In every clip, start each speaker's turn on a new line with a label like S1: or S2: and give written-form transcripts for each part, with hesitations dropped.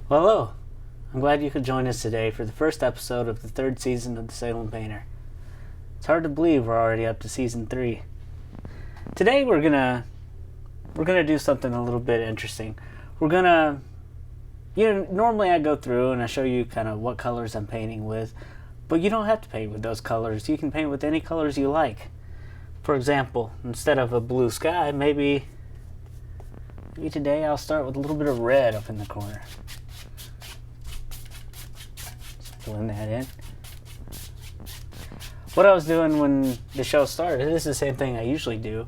S1: Well, hello. I'm glad you could join us today for the first episode of the third season of The Salem Painter. It's hard to believe we're already up to season 3. Today we're gonna do something a little bit interesting. Normally I go through and I show you kind of what colors I'm painting with, but you don't have to paint with those colors. You can paint with any colors you like. For example, instead of a blue sky, maybe today I'll start with a little bit of red up in the corner. Blend that in. What I was doing when the show started, this is the same thing I usually do.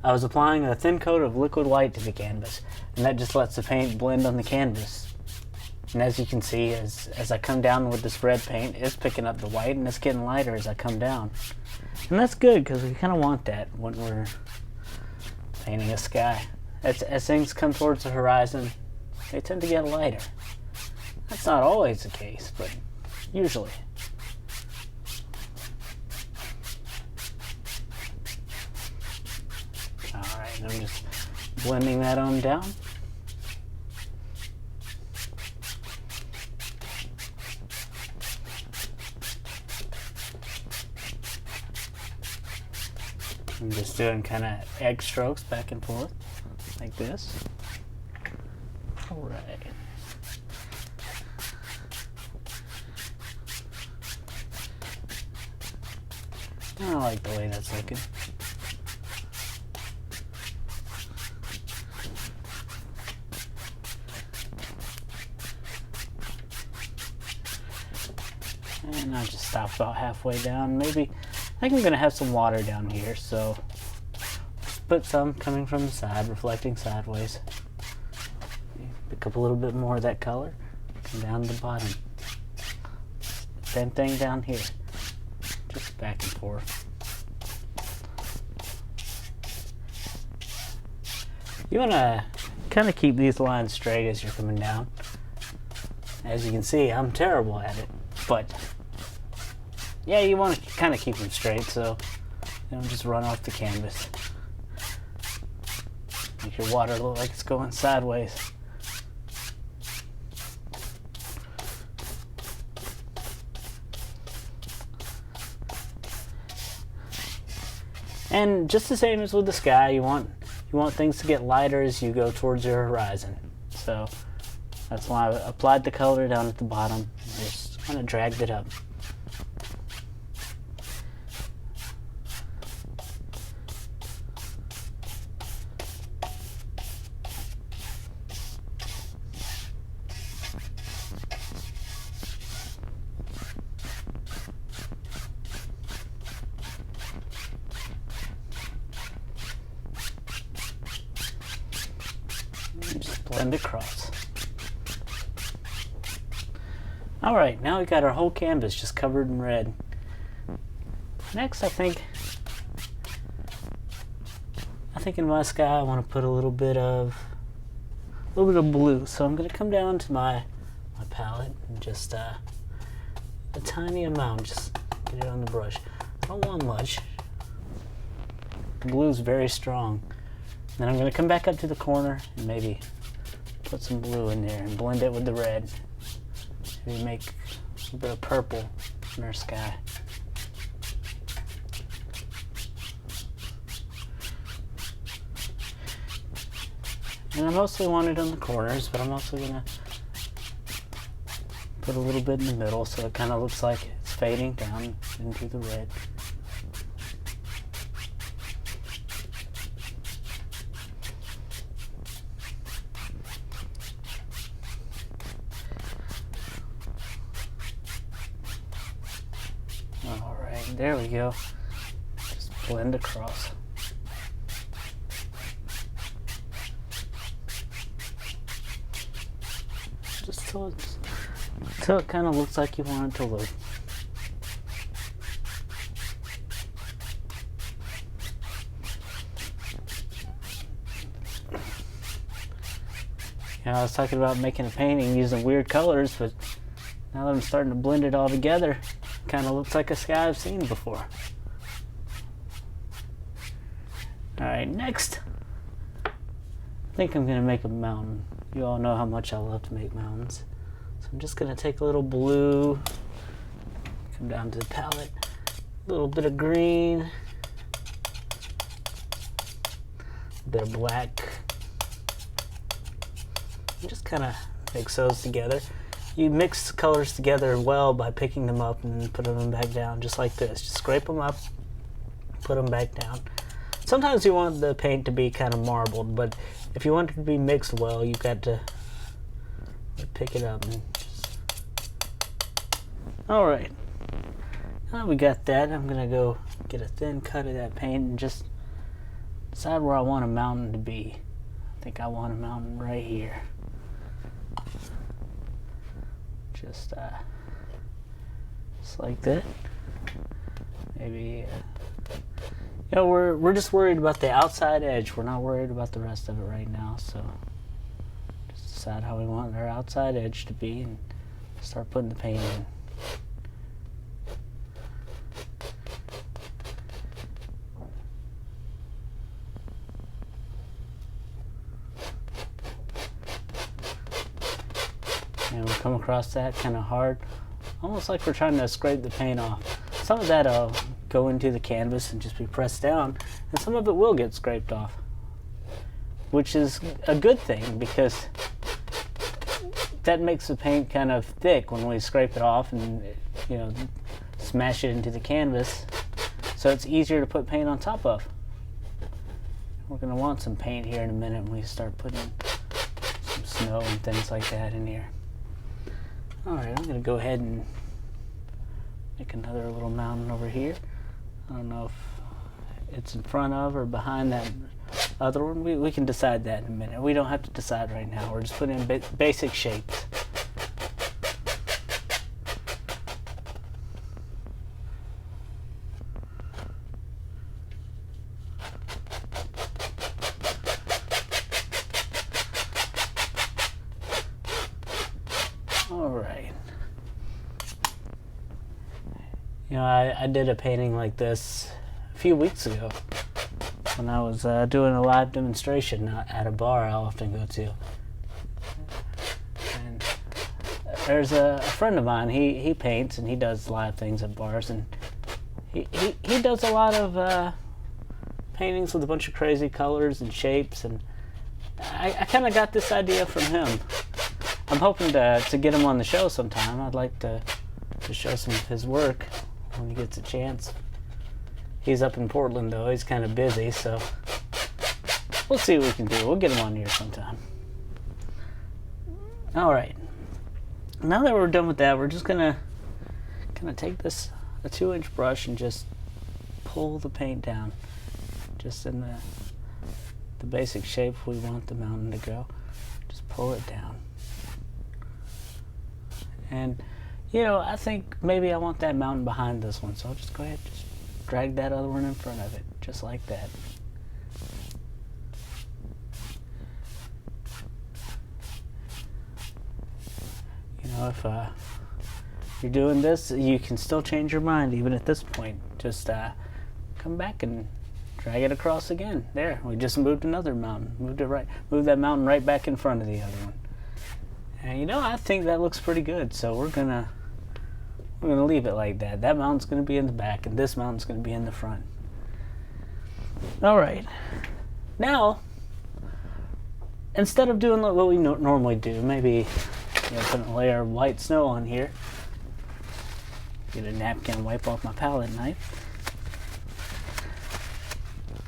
S1: I was applying a thin coat of liquid white to the canvas, and that just lets the paint blend on the canvas. And as you can see, as I come down with this red paint, it's picking up the white and it's getting lighter as I come down. And that's good because we kind of want that when we're painting a sky. As things come towards the horizon, they tend to get lighter. That's not always the case, but usually. Alright, I'm just blending that on down. I'm just doing kind of egg strokes back and forth, like this. Alright. I like the way that's looking. And I'll just stop about halfway down. Maybe, I think I'm going to have some water down here, so put some coming from the side, reflecting sideways. Pick up a little bit more of that color, come down to the bottom. Same thing down here. Just back and forth. You want to kind of keep these lines straight as you're coming down. As you can see, I'm terrible at it, but yeah, you want to kind of keep them straight so they don't just run off the canvas. Make your water look like it's going sideways. And just the same as with the sky, you want things to get lighter as you go towards your horizon. So that's why I applied the color down at the bottom and just kind of dragged it up. Just blend across. Alright, now we got our whole canvas just covered in red. Next, I think in my sky I want to put a little bit of blue. So I'm going to come down to my palette and just a tiny amount, just get it on the brush. I don't want much. The blue is very strong. Then I'm going to come back up to the corner and maybe put some blue in there and blend it with the red. Maybe make a bit of purple in our sky. And I mostly want it on the corners, but I'm also going to put a little bit in the middle so it kind of looks like it's fading down into the red. Alright, there we go. Just blend across. Just till it kind of looks like you want it to look. I was talking about making a painting using weird colors, but now that I'm starting to blend it all together, it kind of looks like a sky I've seen before. Alright, next, I think I'm going to make a mountain. You all know how much I love to make mountains. I'm just going to take a little blue, come down to the palette, a little bit of green, a bit of black, and just kind of mix those together. You mix colors together well by picking them up and putting them back down, just like this. Just scrape them up, put them back down. Sometimes you want the paint to be kind of marbled, but if you want it to be mixed well, you've got to pick it up. And just... Alright, now we got that. I'm going to go get a thin cut of that paint and just decide where I want a mountain to be. I think I want a mountain right here. Just like that. Maybe, you know, we're just worried about the outside edge. We're not worried about the rest of it right now. So just decide how we want our outside edge to be and start putting the paint in. And we come across that kind of hard, almost like we're trying to scrape the paint off. Some of that will go into the canvas and just be pressed down, and some of it will get scraped off, which is a good thing because that makes the paint kind of thick when we scrape it off and, you know, smash it into the canvas, so it's easier to put paint on top of. We're going to want some paint here in a minute when we start putting some snow and things like that in here. Alright, I'm going to go ahead and make another little mountain over here. I don't know if it's in front of or behind that other one. We can decide that in a minute. We don't have to decide right now. We're just putting in basic shapes. Alright. You know, I did a painting like this a few weeks ago when I was doing a live demonstration at a bar I often go to. And there's a friend of mine, he paints and he does live things at bars, and he does a lot of paintings with a bunch of crazy colors and shapes, and I kind of got this idea from him. I'm hoping to get him on the show sometime. I'd like to show some of his work when he gets a chance. He's up in Portland though, he's kind of busy, so we'll see what we can do. We'll get him on here sometime. Alright, now that we're done with that, we're just gonna kind of take a 2-inch brush and just pull the paint down just in the basic shape we want the mountain to go. Just pull it down. And you know, I think maybe I want that mountain behind this one, so I'll just go ahead and just drag that other one in front of it, just like that. You know, if you're doing this, you can still change your mind even at this point. Just come back and drag it across again. There, we just moved another mountain. Moved that mountain right back in front of the other one. And you know, I think that looks pretty good, so we're gonna leave it like that. That mountain's gonna be in the back, and this mountain's gonna be in the front. Alright, now instead of doing what we normally do, maybe, you know, put a layer of white snow on here. Get a napkin and wipe off my palette knife.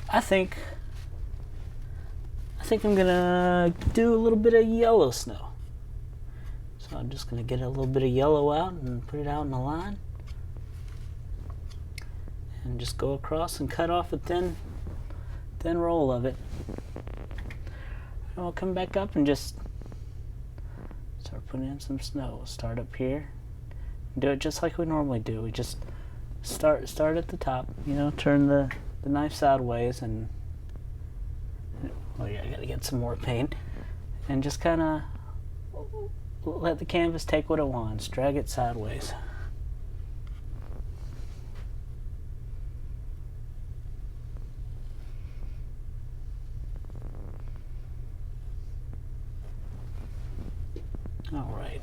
S1: I think I'm gonna do a little bit of yellow snow. So I'm just gonna get a little bit of yellow out and put it out in a line. And just go across and cut off a thin roll of it. And we'll come back up and just start putting in some snow. We'll start up here. Do it just like we normally do. We just start at the top, you know, turn the knife sideways, and oh yeah, I gotta get some more paint, and just kind of let the canvas take what it wants. Drag it sideways. All right.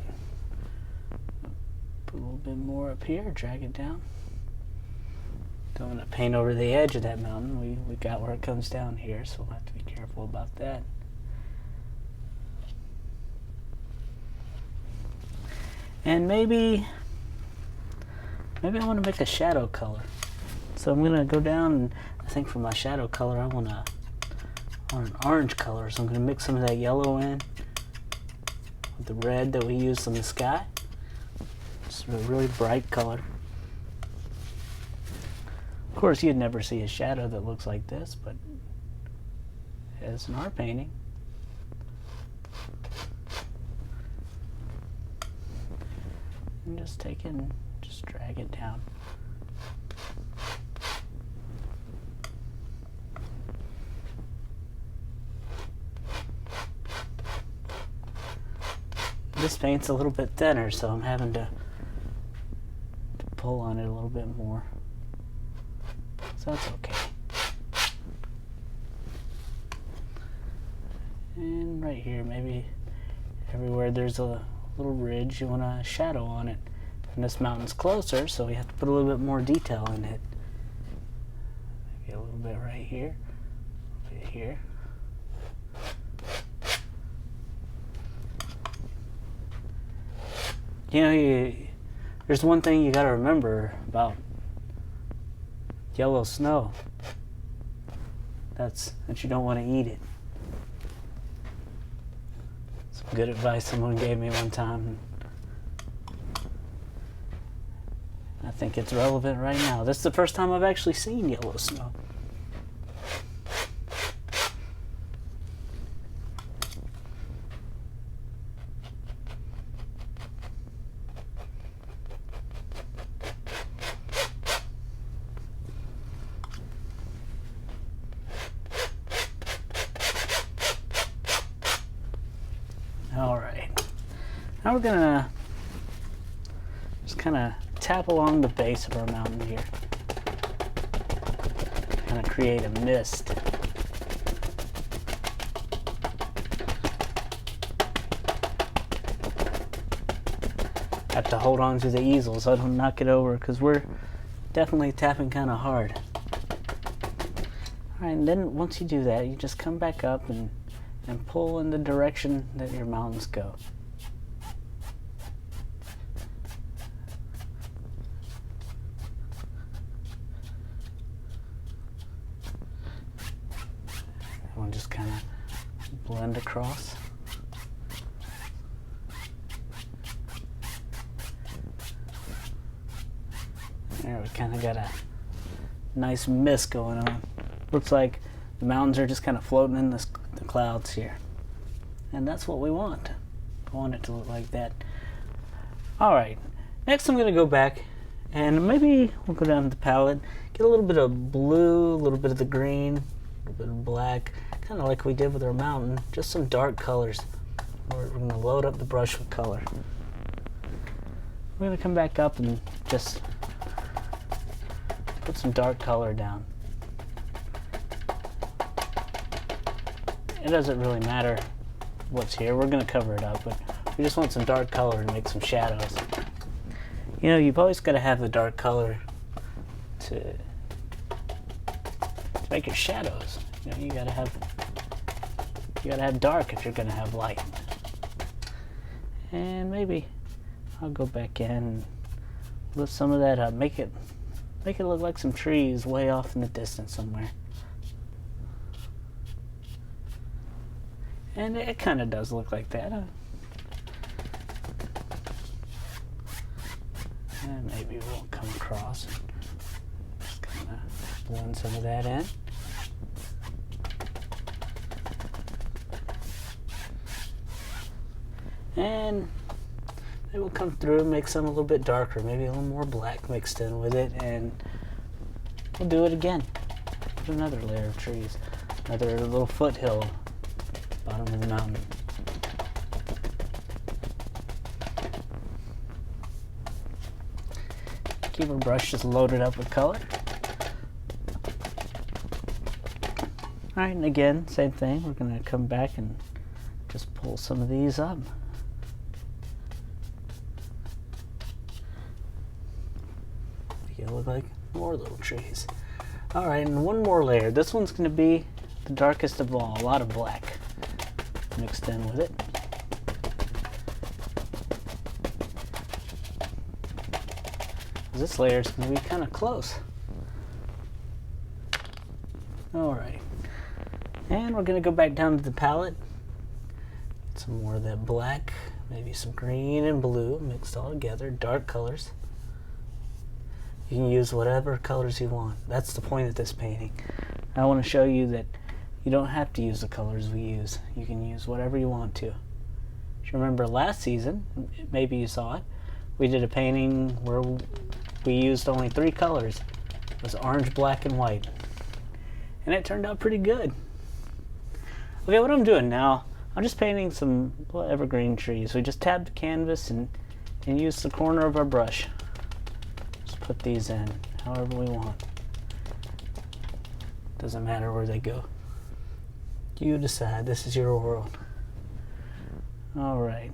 S1: little bit more up here, drag it down. Don't want to paint over the edge of that mountain. We got where it comes down here, so we'll have to be careful about that. And maybe I want to make a shadow color. So I'm gonna go down, and I think for my shadow color I want an orange color. So I'm gonna mix some of that yellow in with the red that we used in the sky. Just a really bright color. Of course, you'd never see a shadow that looks like this, but it's an art painting. And just take it and just drag it down. This paint's a little bit thinner, so I'm having to pull on it a little bit more. So that's okay. And right here, maybe everywhere there's a little ridge, you want a shadow on it. And this mountain's closer, so we have to put a little bit more detail in it. Maybe a little bit right here, a bit here. You know, there's one thing you gotta remember about yellow snow. That's that you don't want to eat it. Some good advice someone gave me one time. I think it's relevant right now. This is the first time I've actually seen yellow snow. Alright, now we're gonna just kind of tap along the base of our mountain here. Kind of create a mist. Have to hold on to the easel so I don't knock it over, because we're definitely tapping kind of hard. Alright, and then once you do that, you just come back up and pull in the direction that your mountains go. We'll just kind of blend across. There, we kind of got a nice mist going on. Looks like the mountains are just kind of floating in the clouds here. And that's what we want. I want it to look like that. Alright, next I'm going to go back and maybe we'll go down to the palette, get a little bit of blue, a little bit of the green, a little bit of black, kind of like we did with our mountain, just some dark colors. We're going to load up the brush with color. We're going to come back up and just put some dark color down. It doesn't really matter what's here. We're going to cover it up, but we just want some dark color to make some shadows. You know, you've always got to have the dark color to make your shadows. You know, you gotta have dark if you're gonna have light. And maybe I'll go back in and lift some of that up, make it look like some trees way off in the distance somewhere. And it kind of does look like that. And maybe we'll come across and just kind of blend some of that in. And maybe we'll come through and make some a little bit darker, maybe a little more black mixed in with it, and we'll do it again. Put another layer of trees, another little foothill, bottom of the mountain. Keep our brush just loaded up with color. Alright, and again, same thing. We're going to come back and just pull some of these up. make it look like more little trees. Alright, and one more layer. This one's going to be the darkest of all. A lot of black mixed in with it. This layer is going to be kind of close. Alright. And we're going to go back down to the palette. Get some more of that black, maybe some green and blue mixed all together, dark colors. You can use whatever colors you want. That's the point of this painting. I want to show you that you don't have to use the colors we use. You can use whatever you want to. If you remember last season, maybe you saw it, we did a painting where we used only 3 colors. It was orange, black, and white. And it turned out pretty good. Okay, what I'm doing now, I'm just painting some evergreen trees. We just tabbed the canvas and used the corner of our brush. Just put these in however we want. Doesn't matter where they go. You decide. This is your world. Alright.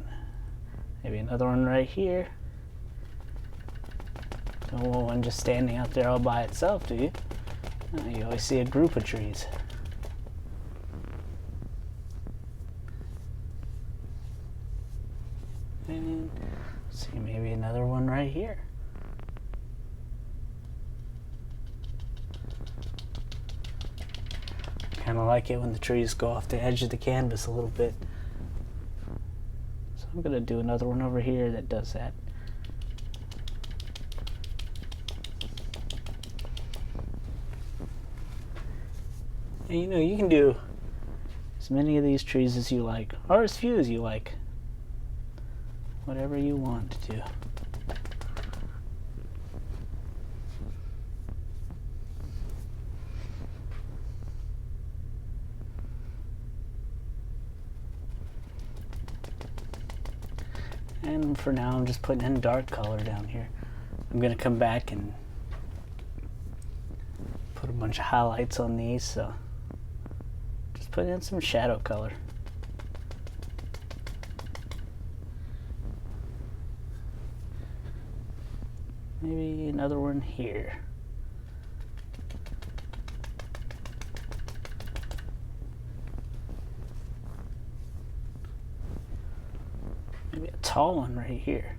S1: Maybe another one right here. Don't want one just standing out there all by itself, do you? You always see a group of trees. And see maybe another one right here. Kind of like it when the trees go off the edge of the canvas a little bit. So I'm going to do another one over here that does that. And you know, you can do as many of these trees as you like, or as few as you like. Whatever you want to do. And for now, I'm just putting in dark color down here. I'm going to come back and put a bunch of highlights on these, so just put in some shadow color. Maybe another one here. Maybe a tall one right here.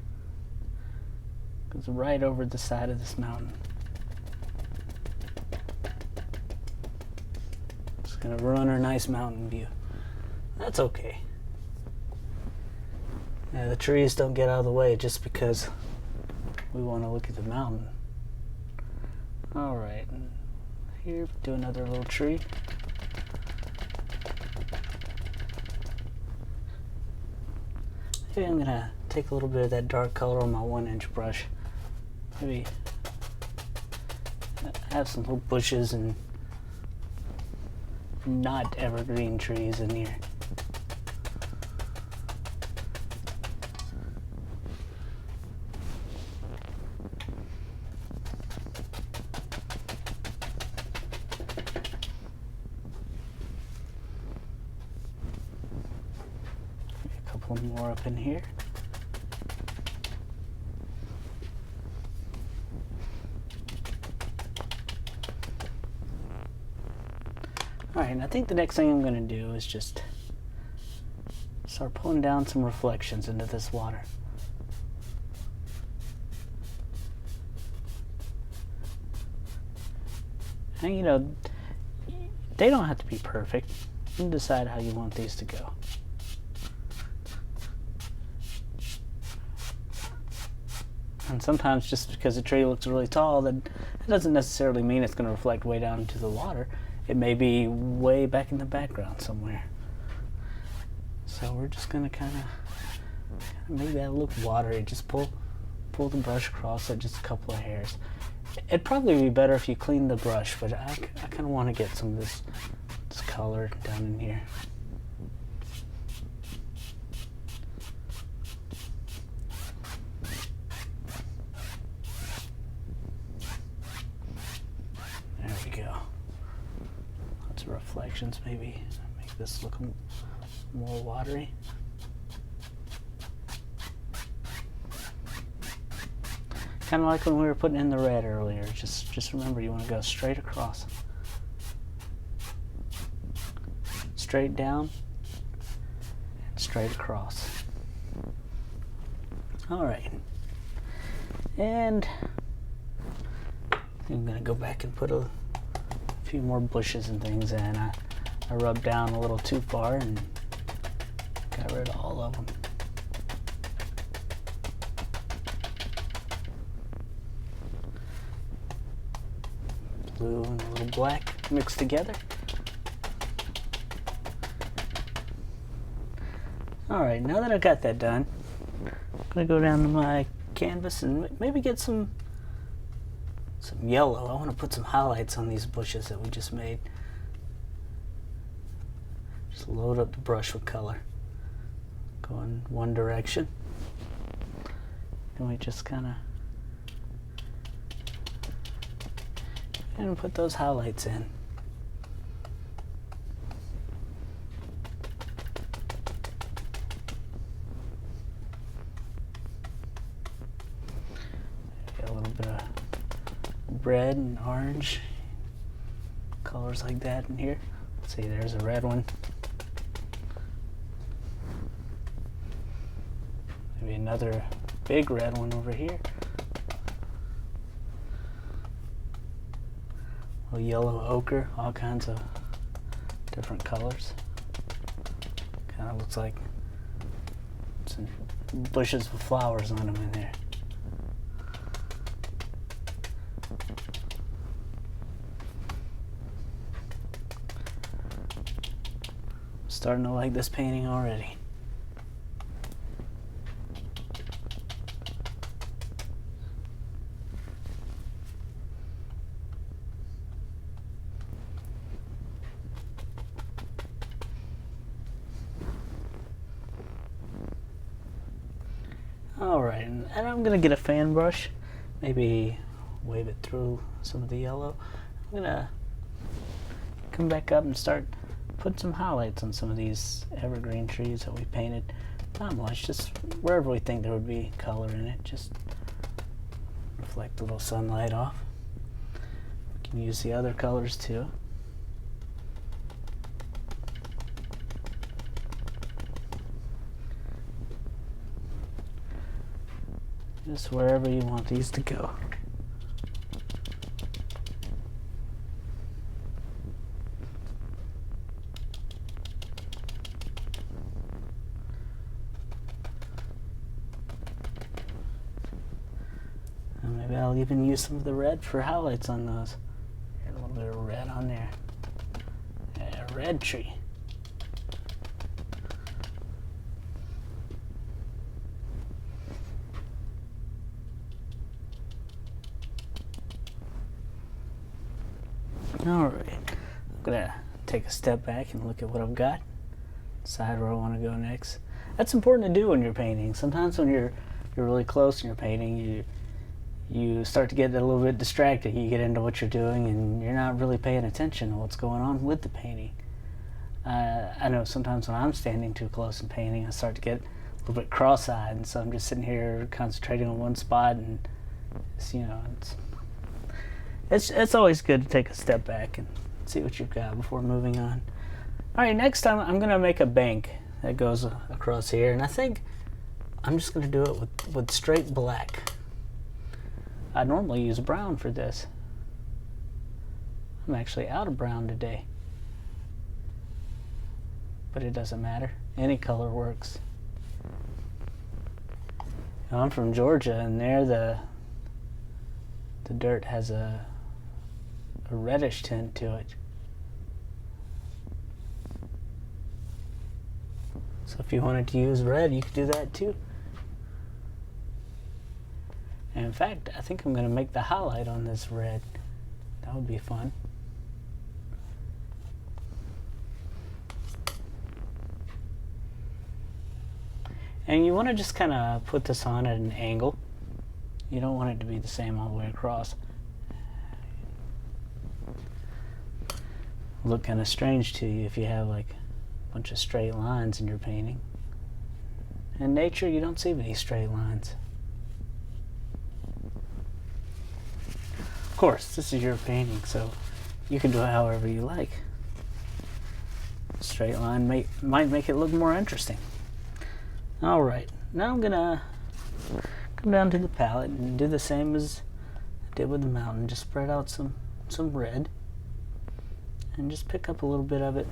S1: Goes right over the side of this mountain. It's gonna ruin our nice mountain view. That's okay. Yeah, the trees don't get out of the way just because we want to look at the mountain. Alright, here, do another little tree. Maybe I'm going to take a little bit of that dark color on my 1-inch brush. Maybe have some little bushes and not evergreen trees in here. More up in here. Alright, and I think the next thing I'm going to do is just start pulling down some reflections into this water. And you know, they don't have to be perfect. You can decide how you want these to go. And sometimes just because a tree looks really tall, then it doesn't necessarily mean it's going to reflect way down into the water. It may be way back in the background somewhere. So we're just going to kind of make that look watery. Just pull the brush across it just a couple of hairs. It'd probably be better if you cleaned the brush, but I kind of want to get some of this color down in here. Reflections, maybe make this look more watery. Kind of like when we were putting in the red earlier. Just remember, you want to go straight across. Straight down, and straight across. Alright. And I'm going to go back and put a few more bushes and things in. I rubbed down a little too far and got rid of all of them. Blue and a little black mixed together. Alright, now that I've got that done, I'm going to go down to my canvas and maybe get some yellow. I want to put some highlights on these bushes that we just made. Just load up the brush with color. Go in one direction. And we just kind of and put those highlights in. Got a little bit of red and orange colors like that in here. Let's see, there's a red one. Maybe another big red one over here. A yellow ochre, all kinds of different colors. Kind of looks like some bushes with flowers on them in there. Starting to like this painting already. Alright, and I'm going to get a fan brush, maybe wave it through some of the yellow. I'm going to come back up and start putting some highlights on some of these evergreen trees that we painted. Not much, just wherever we think there would be color in it, just reflect a little sunlight off. We can use the other colors too. Just wherever you want these to go. And maybe I'll even use some of the red for highlights on those. A little bit of red on there. Yeah, red tree. Alright, I'm going to take a step back and look at what I've got, decide where I want to go next. That's important to do when you're painting. Sometimes when you're really close in your painting, you start to get a little bit distracted. You get into what you're doing and you're not really paying attention to what's going on with the painting. I know sometimes when I'm standing too close in painting, I start to get a little bit cross-eyed, and so I'm just sitting here concentrating on one spot, and it's always good to take a step back and see what you've got before moving on. Alright, next time I'm going to make a bank that goes across here, and I think I'm just going to do it with straight black. I normally use brown for this. I'm actually out of brown today. But it doesn't matter. Any color works. I'm from Georgia, and there the dirt has a reddish tint to it. So if you wanted to use red, you could do that too. And in fact, I think I'm going to make the highlight on this red. That would be fun. And you want to just kind of put this on at an angle. You don't want it to be the same all the way across. Look kind of strange to you if you have like a bunch of straight lines in your painting. In nature, you don't see many straight lines. Of course, this is your painting, so you can do it however you like. Straight line might make it look more interesting. Alright, now I'm gonna come down to the palette and do the same as I did with the mountain. Just spread out some red and just pick up a little bit of it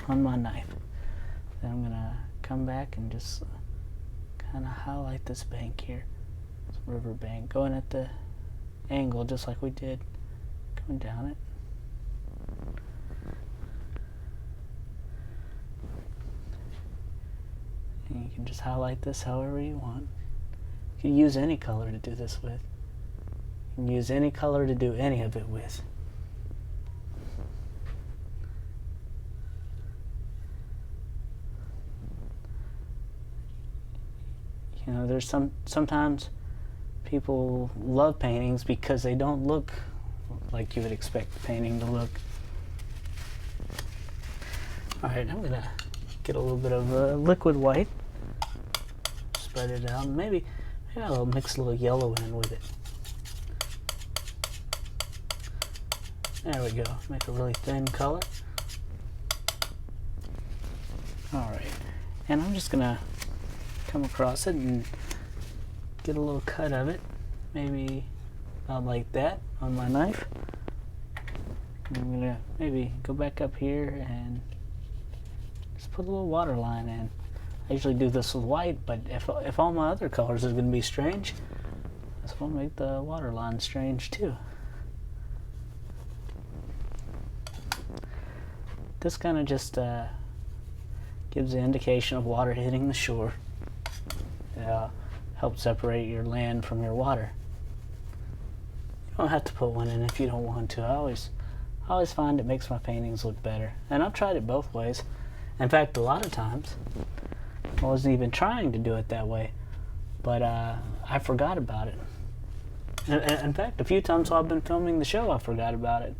S1: on my knife. Then I'm gonna come back and just kind of highlight this bank here. This river bank, going at the angle just like we did, going down it. And you can just highlight this however you want. You can use any color to do this with. You can use any color to do any of it with. You know, there's sometimes people love paintings because they don't look like you would expect the painting to look. Alright, I'm gonna get a little bit of liquid white, spread it out, maybe I'll mix a little yellow in with it. There we go, make a really thin color. Alright, and I'm just gonna come across it and get a little cut of it, maybe about like that on my knife. I'm gonna maybe go back up here and just put a little water line in. I usually do this with white, but if all my other colors are gonna be strange, this will make the water line strange too. This kind of just gives the indication of water hitting the shore. Help separate your land from your water. You don't have to put one in if you don't want to. I always find it makes my paintings look better, and I've tried it both ways. In fact, a lot of times I wasn't even trying to do it that way, but I forgot about it. In fact, a few times while I've been filming the show, I forgot about it.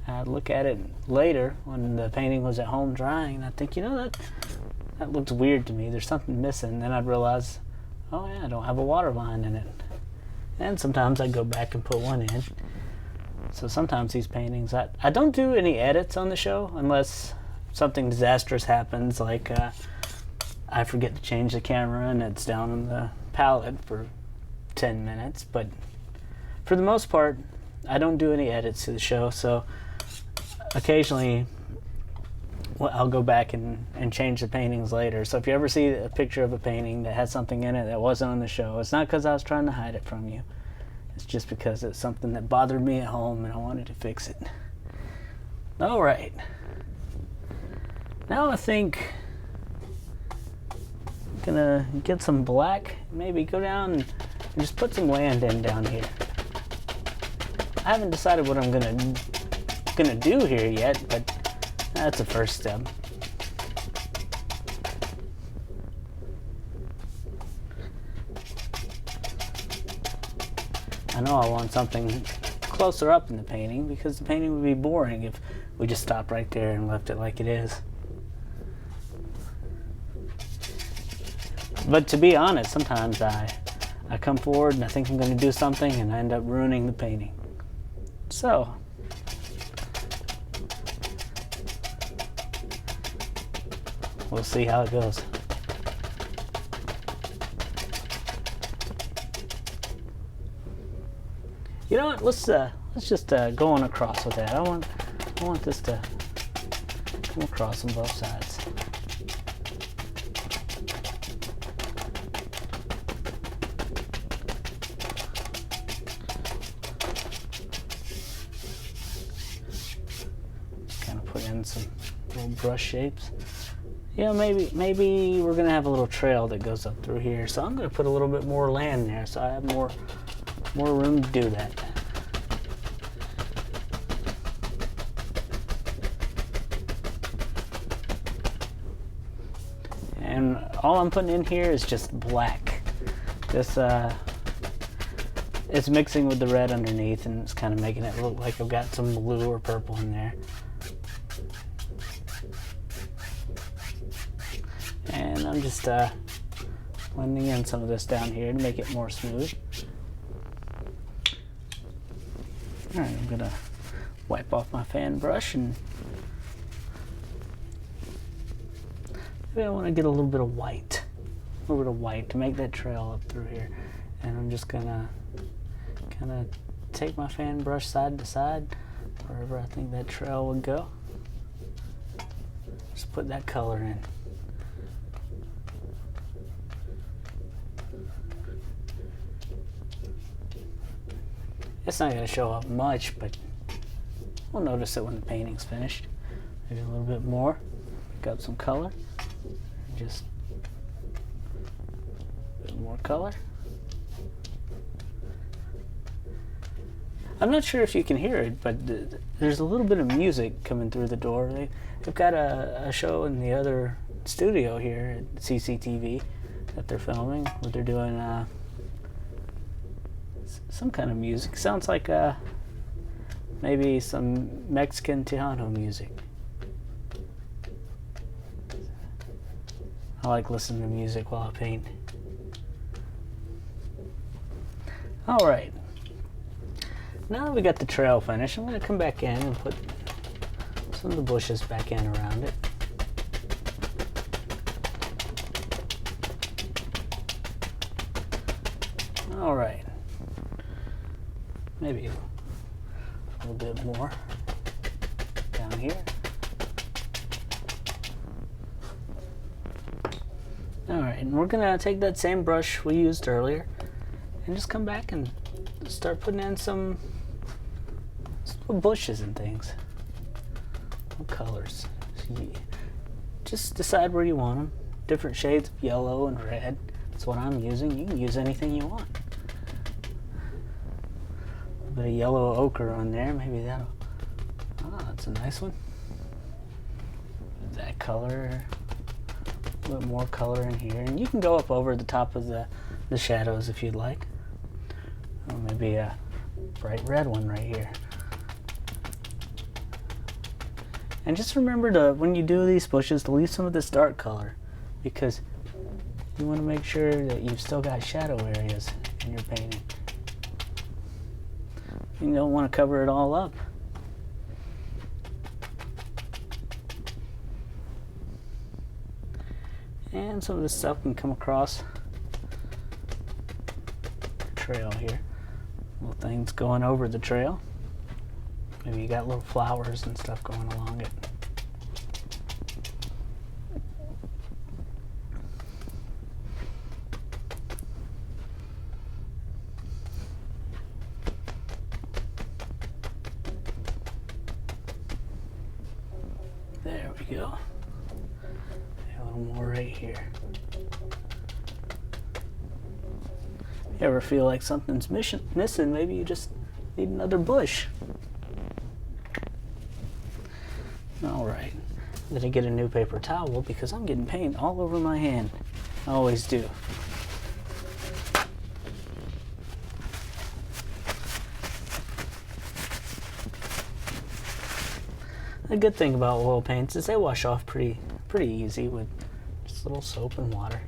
S1: I'd look at it later when the painting was at home drying, and I'd think, you know, that looks weird to me. There's something missing. Then I'd realize, oh yeah, I don't have a water line in it. And sometimes I go back and put one in. So sometimes these paintings, I don't do any edits on the show unless something disastrous happens, like I forget to change the camera and it's down on the palette for 10 minutes. But for the most part, I don't do any edits to the show, so occasionally I'll go back and change the paintings later. So if you ever see a picture of a painting that has something in it that wasn't on the show, it's not because I was trying to hide it from you. It's just because it's something that bothered me at home and I wanted to fix it. Alright. Now I think I'm gonna get some black, maybe go down and just put some land in down here. I haven't decided what I'm gonna do here yet, but that's a first step. I know I want something closer up in the painting because the painting would be boring if we just stopped right there and left it like it is. But to be honest, sometimes I come forward and I think I'm going to do something and I end up ruining the painting. So, we'll see how it goes. You know what? Let's just go on across with that. I want this to come across on both sides. Kind of put in some little brush shapes. Yeah, maybe we're gonna have a little trail that goes up through here. So I'm gonna put a little bit more land there, so I have more room to do that. And all I'm putting in here is just black. This it's mixing with the red underneath, and it's kind of making it look like I've got some blue or purple in there. And I'm just blending in some of this down here to make it more smooth. Alright, I'm gonna wipe off my fan brush, and maybe I want to get a little bit of white. A little bit of white to make that trail up through here. And I'm just gonna kind of take my fan brush side to side, wherever I think that trail would go. Just put that color in. It's not going to show up much, but we'll notice it when the painting's finished. Maybe a little bit more. Pick up some color. Just a bit more color. I'm not sure if you can hear it, but there's a little bit of music coming through the door. They've got a show in the other studio here at CCTV that they're filming, where they're doing some kind of music. Sounds like maybe some Mexican Tejano music. I like listening to music while I paint. Alright. Now that we got the trail finished, I'm going to come back in and put some of the bushes back in around it. Alright. Maybe a little bit more down here. Alright, and we're going to take that same brush we used earlier and just come back and start putting in some bushes and things. What colors? Just decide where you want them. Different shades of yellow and red. That's what I'm using. You can use anything you want. A bit of yellow ochre on there. Maybe that'll... Ah, that's a nice one. That color. A little more color in here. And you can go up over the top of the shadows if you'd like. Or maybe a bright red one right here. And just remember to, when you do these bushes, to leave some of this dark color, because you want to make sure that you've still got shadow areas in your painting. You don't want to cover it all up. And some of this stuff can come across the trail here. Little things going over the trail. Maybe you got little flowers and stuff going along it. There we go. A little more right here. You ever feel like something's missing? Maybe you just need another bush. Alright, I'm going to get a new paper towel because I'm getting paint all over my hand. I always do. The good thing about oil paints is they wash off pretty easy with just a little soap and water.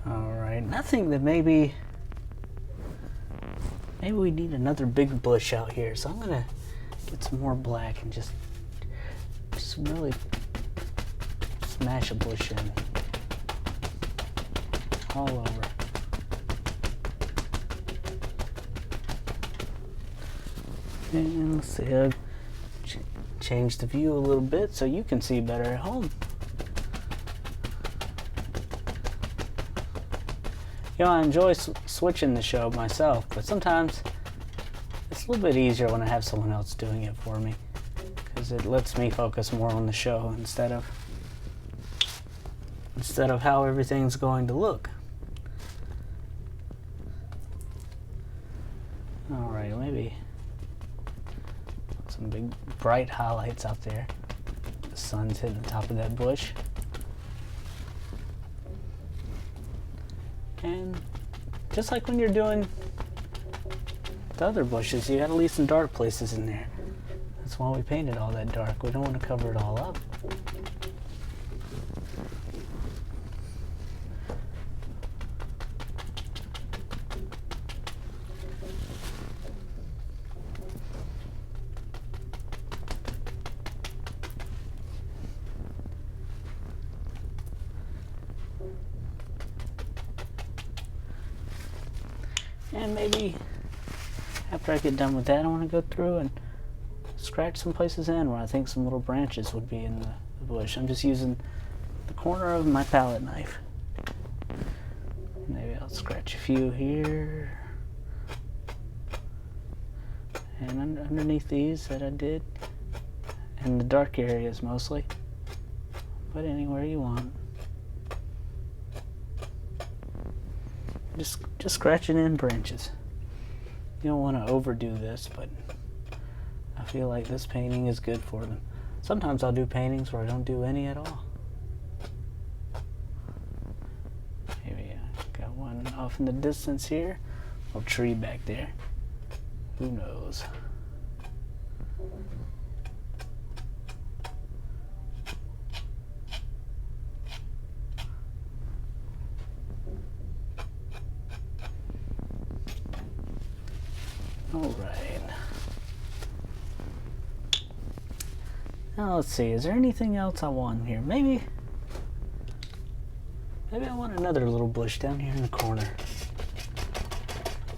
S1: Alright, nothing that maybe we need another big bush out here, so I'm gonna get some more black and just really smash a bush in all over. And let's see, I've changed the view a little bit so you can see better at home. You know, I enjoy switching the show myself, but sometimes it's a little bit easier when I have someone else doing it for me, because it lets me focus more on the show instead of how everything's going to look. Alright, maybe some big bright highlights out there. The sun's hitting the top of that bush. And just like when you're doing the other bushes, you gotta leave some dark places in there. That's why we painted all that dark. We don't want to cover it all up. And maybe after I get done with that, I want to go through and scratch some places in where I think some little branches would be in the bush. I'm just using the corner of my palette knife. Maybe I'll scratch a few here. And underneath these that I did. In the dark areas mostly. But anywhere you want. Just scratching in branches. You don't want to overdo this, but I feel like this painting is good for them. Sometimes I'll do paintings where I don't do any at all. Maybe I got one off in the distance here. A tree back there. Who knows? All right. Now let's see, is there anything else I want here? Maybe I want another little bush down here in the corner.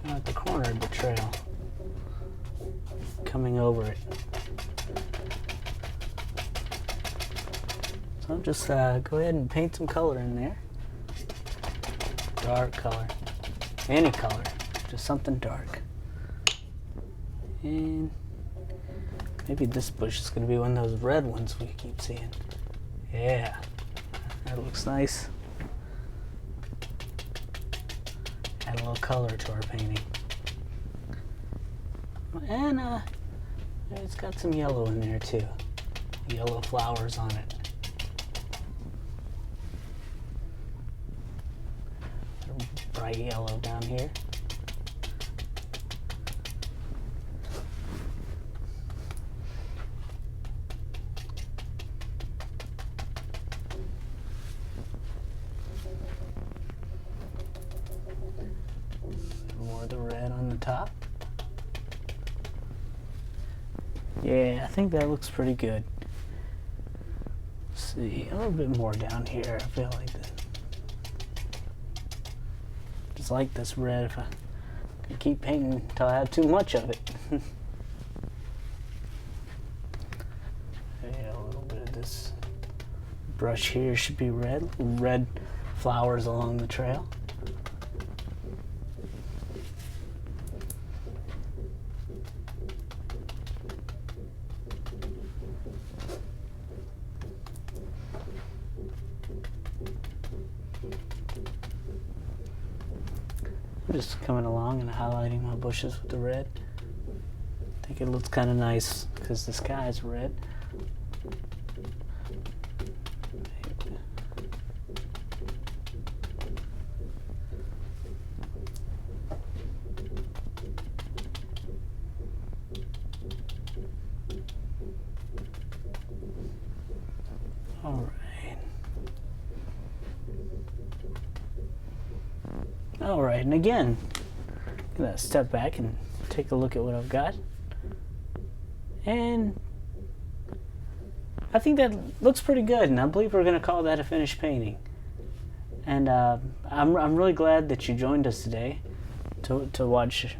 S1: At the corner of the trail. Coming over it. So I'll just go ahead and paint some color in there. Dark color. Any color. Just something dark. And maybe this bush is going to be one of those red ones we keep seeing. Yeah, that looks nice. Add a little color to our painting. And it's got some yellow in there too. Yellow flowers on it. Bright yellow down here. More of the red on the top. Yeah, I think that looks pretty good. Let's see, a little bit more down here. I feel like that. Just like this red. If I could keep painting until I have too much of it. Yeah, a little bit of this brush here should be red. Red flowers along the trail. I'm just coming along and highlighting my bushes with the red. I think it looks kind of nice because the sky is red. All right. All right, and again, I'm gonna step back and take a look at what I've got. And I think that looks pretty good, and I believe we're gonna call that a finished painting. And I'm really glad that you joined us today to watch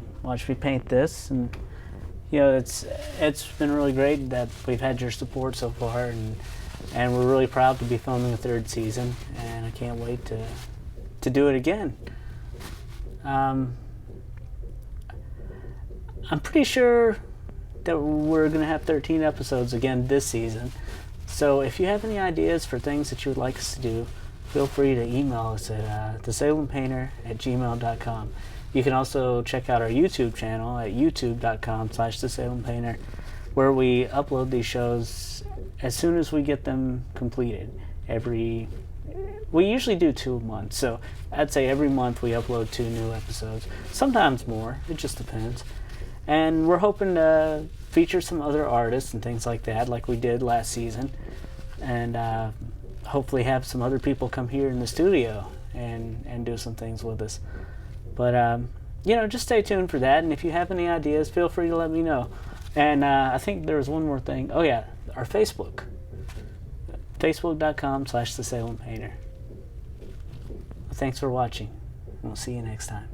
S1: me paint this. And you know, it's been really great that we've had your support so far, and we're really proud to be filming a third season, and I can't wait to do it again. I'm pretty sure that we're going to have 13 episodes again this season. So if you have any ideas for things that you would like us to do, feel free to email us at thesalempainter@gmail.com. You can also check out our YouTube channel at youtube.com/thesalempainter, where we upload these shows as soon as we get them completed. We usually do 2 a month, so I'd say every month we upload 2 new episodes. Sometimes more, it just depends. And we're hoping to feature some other artists and things like that, like we did last season. And hopefully have some other people come here in the studio and do some things with us. But, you know, just stay tuned for that. And if you have any ideas, feel free to let me know. And I think there was one more thing. Oh, yeah, our Facebook. Facebook.com/thesalempainter. Thanks for watching. We'll see you next time.